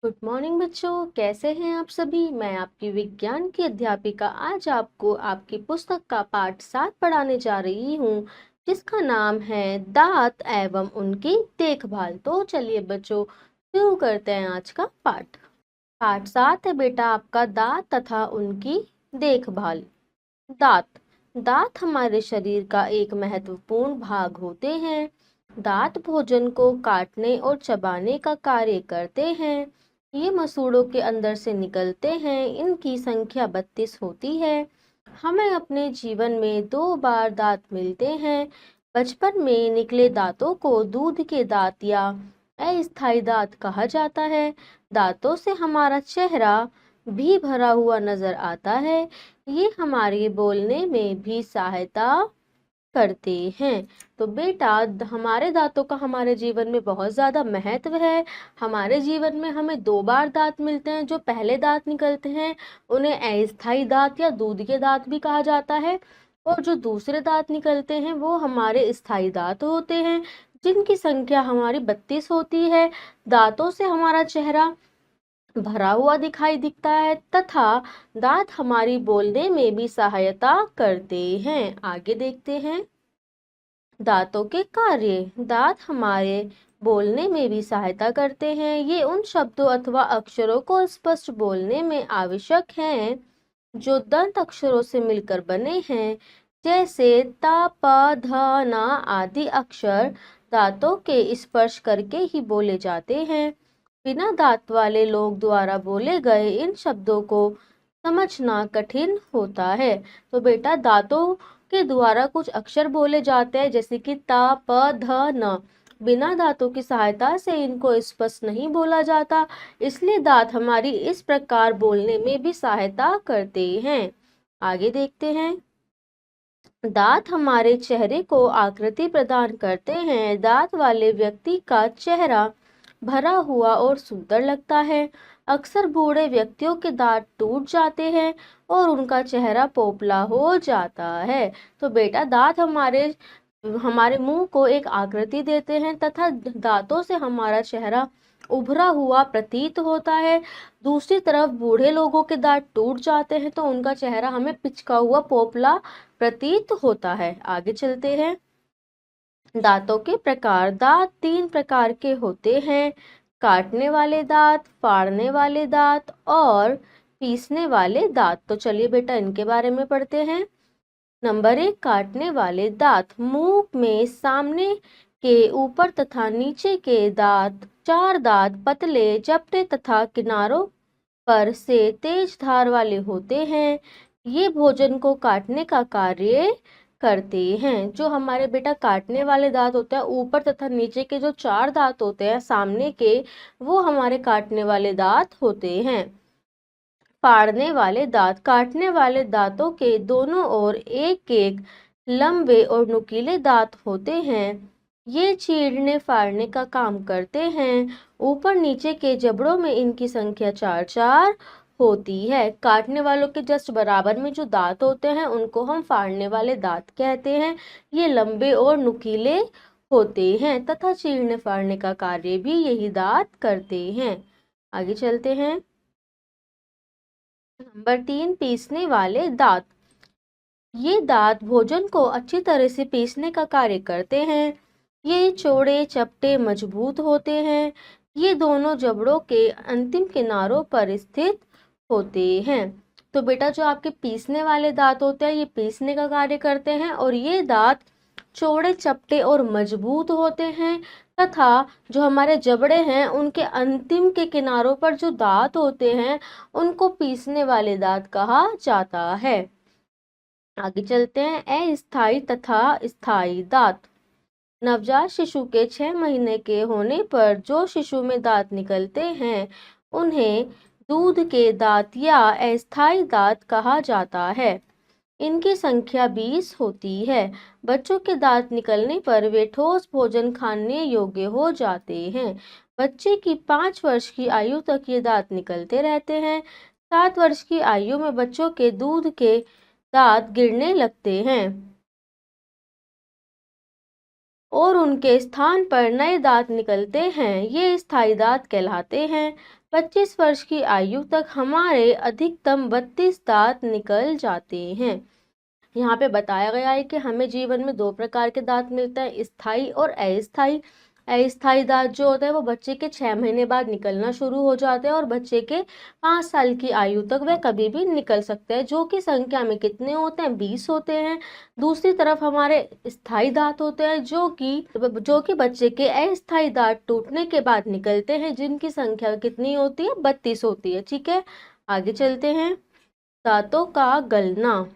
Good morning बच्चों, कैसे हैं आप सभी। मैं आपकी विज्ञान की अध्यापिका आज आपको आपकी पुस्तक का पाठ 7 पढ़ाने जा रही हूँ, जिसका नाम है दांत एवं उनकी देखभाल। तो चलिए बच्चों, शुरू करते हैं आज का पाठ। पाठ 7 है बेटा आपका, दांत तथा उनकी देखभाल। दांत दांत हमारे शरीर का एक महत्वपूर्ण भाग होते हैं। दांत भोजन को काटने और चबाने का कार्य करते हैं। ये मसूड़ों के अंदर से निकलते हैं। इनकी संख्या 32 होती है। हमें अपने जीवन में 2 बार दांत मिलते हैं। बचपन में निकले दांतों को दूध के दांत या अस्थायी दांत कहा जाता है। दांतों से हमारा चेहरा भी भरा हुआ नजर आता है। ये हमारे बोलने में भी सहायता करते हैं। तो बेटा, हमारे दांतों का हमारे जीवन में बहुत ज्यादा महत्व है। हमारे जीवन में हमें 2 बार दांत मिलते हैं। जो पहले दांत निकलते हैं उन्हें अस्थायी दांत या दूध के दांत भी कहा जाता है, और जो दूसरे दांत निकलते हैं वो हमारे स्थायी दांत होते हैं, जिनकी संख्या हमारी 32 होती है। दांतों से हमारा चेहरा भरा हुआ दिखाई दिखता है तथा दांत हमारी बोलने में भी सहायता करते हैं। आगे देखते हैं दांतों के कार्य। दांत हमारे बोलने में भी सहायता करते हैं। ये उन शब्दों अथवा अक्षरों को स्पष्ट बोलने में आवश्यक हैं जो दंत अक्षरों से मिलकर बने हैं, जैसे त, प, ध, न आदि अक्षर दांतों के स्पर्श करके ही बोले जाते हैं। बिना दांत वाले लोग द्वारा बोले गए इन शब्दों को समझना कठिन होता है। तो बेटा, दांतों के द्वारा कुछ अक्षर बोले जाते हैं, जैसे कि त, प, ध, न। बिना दांतों की सहायता से इनको स्पष्ट नहीं बोला जाता, इसलिए दांत हमारी इस प्रकार बोलने में भी सहायता करते हैं। आगे देखते हैं दांत हमारे चेहरे को आकृति प्रदान करते हैं। दांत वाले व्यक्ति का चेहरा भरा हुआ और सुंदर लगता है। अक्सर बूढ़े व्यक्तियों के दांत टूट जाते हैं और उनका चेहरा पोपला हो जाता है। तो बेटा, दांत हमारे हमारे मुंह को एक आकृति देते हैं तथा दांतों से हमारा चेहरा उभरा हुआ प्रतीत होता है। दूसरी तरफ बूढ़े लोगों के दांत टूट जाते हैं तो उनका चेहरा हमें पिचका हुआ पोपला प्रतीत होता है। आगे चलते हैं दांतों के प्रकार। दांत 3 प्रकार के होते हैं: काटने वाले दांत, फाड़ने वाले दांत और पीसने वाले दांत। तो चलिए बेटा, इनके बारे में पढ़ते हैं। नंबर 1, काटने वाले दांत। मुंह में सामने के ऊपर तथा नीचे के दांत 4 दांत पतले, चपटे तथा किनारों पर से तेज धार वाले होते हैं। ये भोजन को काटने का कार्य करते हैं। जो हमारे बेटा काटने वाले दांत होते हैं, ऊपर तथा नीचे के जो 4 दांत होते हैं सामने के, वो हमारे काटने वाले दांत होते हैं। फाड़ने वाले दांत। काटने वाले दांतों के दोनों ओर एक एक लंबे और नुकीले दांत होते हैं। ये चीरने फाड़ने का काम करते हैं। ऊपर नीचे के जबड़ों में इनकी संख्या 4-4 होती है। काटने वालों के जस्ट बराबर में जो दांत होते हैं उनको हम फाड़ने वाले दांत कहते हैं। ये लंबे और नुकीले होते हैं तथा चीरने फाड़ने का कार्य भी यही दांत करते हैं। आगे चलते हैं नंबर 3, पीसने वाले दांत। ये दांत भोजन को अच्छी तरह से पीसने का कार्य करते हैं। ये चौड़े, चपटे, मजबूत होते हैं। ये दोनों जबड़ों के अंतिम किनारों पर स्थित होते हैं। तो बेटा, जो आपके पीसने वाले दांत होते हैं ये पीसने का कार्य करते हैं, और ये दांत चौड़े, चपटे और मजबूत होते हैं तथा जो हमारे जबड़े हैं उनके अंतिम के किनारों पर जो दांत होते हैं उनको पीसने वाले दांत कहा जाता है। आगे चलते हैं अस्थायी तथा स्थायी दांत। नवजात शिशु के 6 महीने के होने पर जो शिशु में दांत निकलते हैं उन्हें दूध के दांत या अस्थायी दांत कहा जाता है। इनकी संख्या 20 होती है। बच्चों के दांत निकलने पर वे ठोस भोजन खाने योग्य हो जाते हैं। बच्चे की 5 वर्ष की आयु तक ये दांत निकलते रहते हैं। 7 वर्ष की आयु में बच्चों के दूध के दांत गिरने लगते हैं और उनके स्थान पर नए दांत निकलते हैं। ये स्थायी दांत कहलाते हैं। 25 वर्ष की आयु तक हमारे अधिकतम 32 दांत निकल जाते हैं। यहाँ पे बताया गया है कि हमें जीवन में 2 प्रकार के दांत मिलते हैं, स्थायी और अस्थायी। अस्थायी दांत जो होते हैं वो बच्चे के 6 महीने बाद निकलना शुरू हो जाते हैं और बच्चे के 5 साल की आयु तक वह कभी भी निकल सकते हैं, जो कि संख्या में कितने होते हैं, 20 होते हैं। दूसरी तरफ हमारे स्थायी दांत होते हैं जो कि बच्चे के अस्थायी दांत टूटने के बाद निकलते हैं, जिनकी संख्या कितनी होती है, 32 होती है। ठीक है, आगे चलते हैं। दांतों का गलना।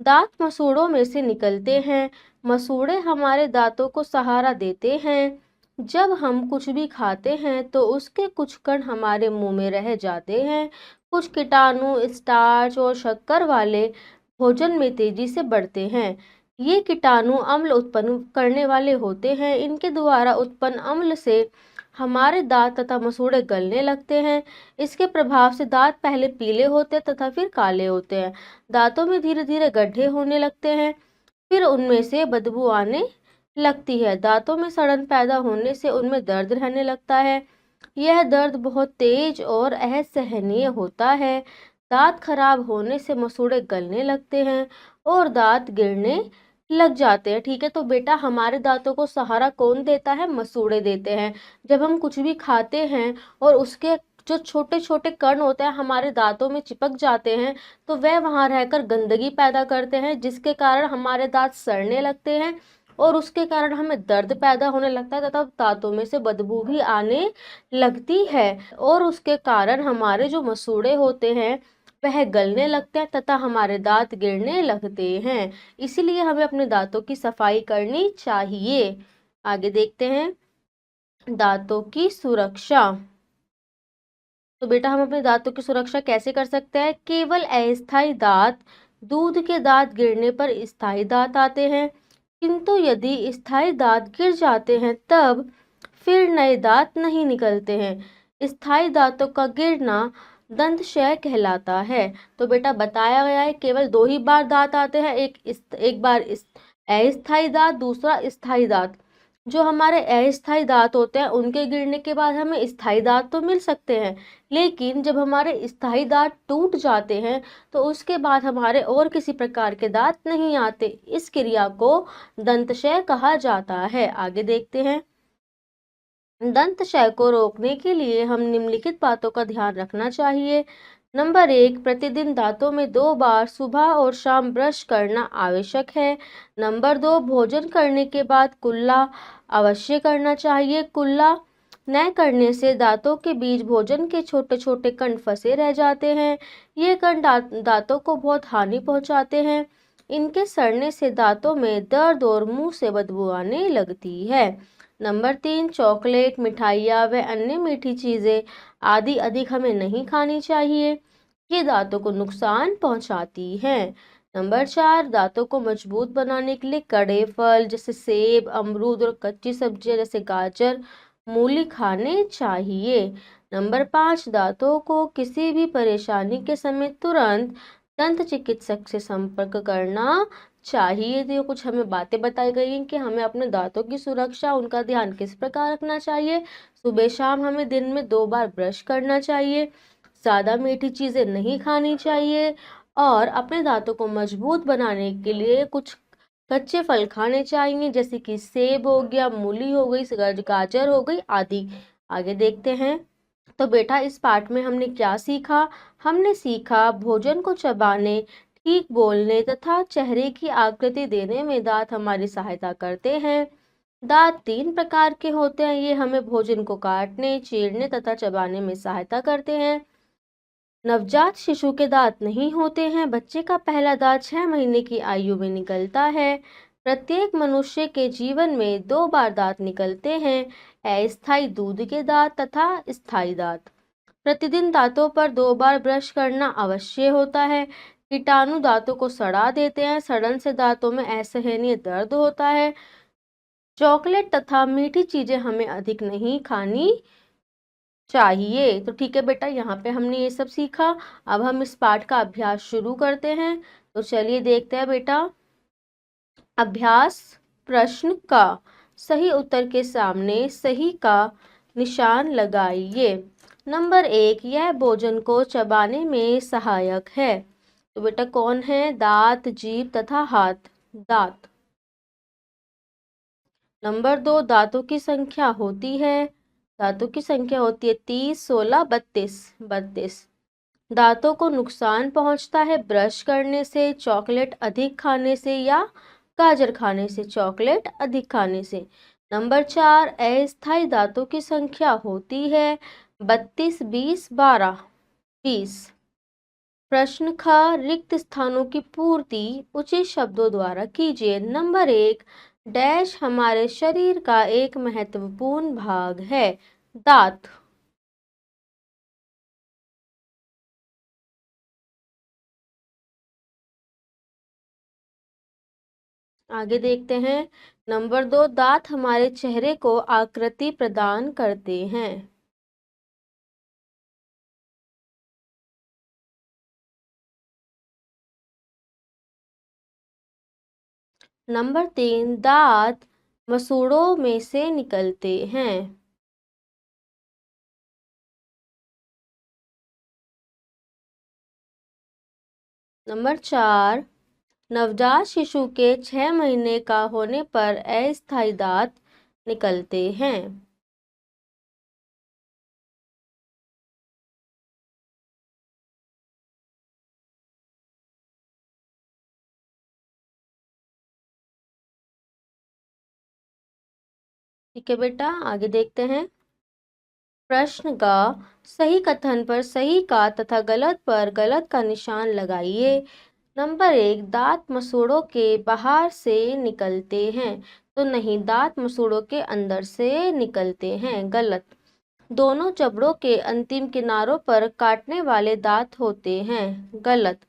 दांत मसूड़ों में से निकलते हैं। मसूड़े हमारे दांतों को सहारा देते हैं। जब हम कुछ भी खाते हैं तो उसके कुछ कण हमारे मुंह में रह जाते हैं। कुछ कीटाणु स्टार्च और शक्कर वाले भोजन में तेजी से बढ़ते हैं। ये कीटाणु अम्ल उत्पन्न करने वाले होते हैं। इनके द्वारा उत्पन्न अम्ल से हमारे दांत तथा मसूड़े गलने लगते हैं। इसके प्रभाव से दांत पहले पीले होते हैं तथा फिर काले होते हैं। दांतों में धीरे धीरे गड्ढे होने लगते हैं, फिर उनमें से बदबू आने लगती है। दांतों में सड़न पैदा होने से उनमें दर्द रहने लगता है। यह दर्द बहुत तेज और असहनीय होता है। दांत खराब होने से मसूड़े गलने लगते हैं और दांत गिरने लग जाते हैं। ठीक है, तो बेटा हमारे दांतों को सहारा कौन देता है, मसूड़े देते हैं। जब हम कुछ भी खाते हैं और उसके जो छोटे छोटे कण होते हैं हमारे दांतों में चिपक जाते हैं, तो वह वहां रहकर गंदगी पैदा करते हैं, जिसके कारण हमारे दांत सड़ने लगते हैं और उसके कारण हमें दर्द पैदा होने लगता है तथा दांतों में से बदबू भी आने लगती है और उसके कारण हमारे जो मसूड़े होते हैं वह गलने लगते हैं तथा हमारे दांत गिरने लगते हैं। इसीलिए हमें अपने दांतों की सफाई करनी चाहिए। आगे देखते हैं, दांतों की सुरक्षा। तो बेटा हम अपने दांतों की सुरक्षा कैसे कर सकते हैं? केवल अस्थायी दांत, दूध के दांत गिरने पर स्थायी दांत आते हैं, किंतु यदि स्थायी दांत गिर जाते हैं तब फिर नए दांत नहीं निकलते हैं। स्थायी दांतों का गिरना दंत क्षय कहलाता है। तो बेटा बताया गया है केवल 2 ही बार दांत आते हैं, एक बार अस्थायी दांत, दूसरा स्थायी दांत। जो हमारे अस्थायी दांत होते हैं उनके गिरने के बाद हमें स्थायी दांत तो मिल सकते हैं, लेकिन जब हमारे स्थायी दांत टूट जाते हैं तो उसके बाद हमारे और किसी प्रकार के दांत नहीं आते। इस क्रिया को दंतक्षय कहा जाता है। आगे देखते हैं, दंत क्षय को रोकने के लिए हम निम्नलिखित बातों का ध्यान रखना चाहिए। नंबर 1, प्रतिदिन दांतों में 2 बार सुबह और शाम ब्रश करना आवश्यक है। नंबर 2, भोजन करने के बाद कुल्ला अवश्य करना चाहिए। कुल्ला न करने से दांतों के बीच भोजन के छोटे छोटे कण फंसे रह जाते हैं। ये कण दांतों को बहुत हानि पहुंचाते हैं। इनके सड़ने से दांतों में दर्द और मुंह से बदबू आने लगती है। नंबर 3, चॉकलेट, मिठाइयाँ व अन्य मीठी चीज़ें आदि अधिक हमें नहीं खानी चाहिए। ये दांतों को नुकसान पहुंचाती हैं। नंबर 4, दांतों को मजबूत बनाने के लिए कड़े फल जैसे सेब, अमरूद और कच्ची सब्जियां जैसे गाजर, मूली खाने चाहिए। नंबर 5, दांतों को किसी भी परेशानी के समय तुरंत दंत चिकित्सक से संपर्क करना चाहिए। तो ये कुछ हमें बातें बताई गई हैं कि हमें अपने दांतों की सुरक्षा, उनका ध्यान किस प्रकार रखना चाहिए। सुबह शाम हमें दिन में 2 बार ब्रश करना चाहिए, ज़्यादा मीठी चीज़ें नहीं खानी चाहिए और अपने दांतों को मजबूत बनाने के लिए कुछ कच्चे फल खाने चाहिए, जैसे कि सेब हो गया, मूली हो गई, गाजर हो गई आदि। आगे देखते हैं, तो बेटा इस पाठ में हमने क्या सीखा? हमने सीखा भोजन को चबाने, ठीक बोलने तथा चेहरे की आकृति देने में दांत हमारी सहायता करते हैं। दांत 3 प्रकार के होते हैं, ये हमें भोजन को काटने, चीरने तथा चबाने में सहायता करते हैं। नवजात शिशु के दांत नहीं होते हैं। बच्चे का पहला दांत 6 महीने की आयु में निकलता है। प्रत्येक मनुष्य के जीवन में 2 बार दांत निकलते हैं, अस्थायी दूध के दांत तथा स्थायी दांत। प्रतिदिन दांतों पर 2 बार ब्रश करना अवश्य होता है। कीटाणु दांतों को सड़ा देते हैं। सड़न से दांतों में असहनीय दर्द होता है। चॉकलेट तथा मीठी चीजें हमें अधिक नहीं खानी चाहिए। तो ठीक है बेटा, यहाँ पे हमने ये सब सीखा। अब हम इस पाठ का अभ्यास शुरू करते हैं। तो चलिए देखते हैं बेटा। अभ्यास प्रश्न का सही उत्तर के सामने सही का निशान लगाइए। नंबर 1, यह भोजन को चबाने में सहायक है। तो बेटा कौन है? दांत, जीभ तथा हाथ। दांत। नंबर 2, दांतों की संख्या होती है। दांतों की संख्या होती है 30, 16, 32। 32। दांतों को नुकसान पहुंचता है ब्रश करने से, चॉकलेट अधिक खाने से या गाजर खाने से। चॉकलेट अधिक खाने से। नंबर 4, अस्थायी दांतों की संख्या होती है 32, 20, 12, 20। प्रश्न ख, रिक्त स्थानों की पूर्ति उचित शब्दों द्वारा कीजिए। नंबर 1, डैश हमारे शरीर का एक महत्वपूर्ण भाग है। दांत। आगे देखते हैं। नंबर 2, दांत हमारे चेहरे को आकृति प्रदान करते हैं। नंबर 3, दांत मसूड़ों में से निकलते हैं। नंबर 4, नवजात शिशु के 6 महीने का होने पर अस्थायी दांत निकलते हैं। ठीक है बेटा, आगे देखते हैं। प्रश्न का सही कथन पर सही का तथा गलत पर गलत का निशान लगाइए। नंबर 1, दांत मसूड़ों के बाहर से निकलते हैं। तो नहीं, दांत मसूड़ों के अंदर से निकलते हैं। गलत। दोनों जबड़ों के अंतिम किनारों पर काटने वाले दांत होते हैं। गलत।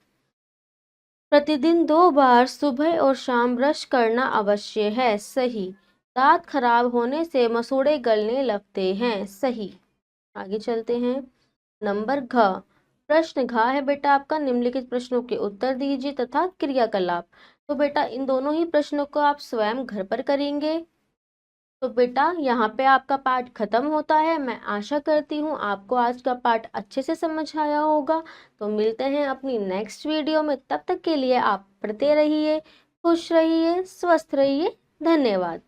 प्रतिदिन 2 बार सुबह और शाम ब्रश करना अवश्य है। सही। दांत खराब होने से मसूड़े गलने लगते हैं। सही। आगे चलते हैं। नंबर घ, प्रश्न घ है बेटा आपका, निम्नलिखित प्रश्नों के उत्तर दीजिए तथा क्रियाकलाप। तो बेटा इन दोनों ही प्रश्नों को आप स्वयं घर पर करेंगे। तो बेटा यहाँ पे आपका पाठ खत्म होता है। मैं आशा करती हूँ आपको आज का पाठ अच्छे से समझ आया होगा। तो मिलते हैं अपनी नेक्स्ट वीडियो में। तब तक के लिए आप पढ़ते रहिए, खुश रहिए, स्वस्थ रहिए। धन्यवाद।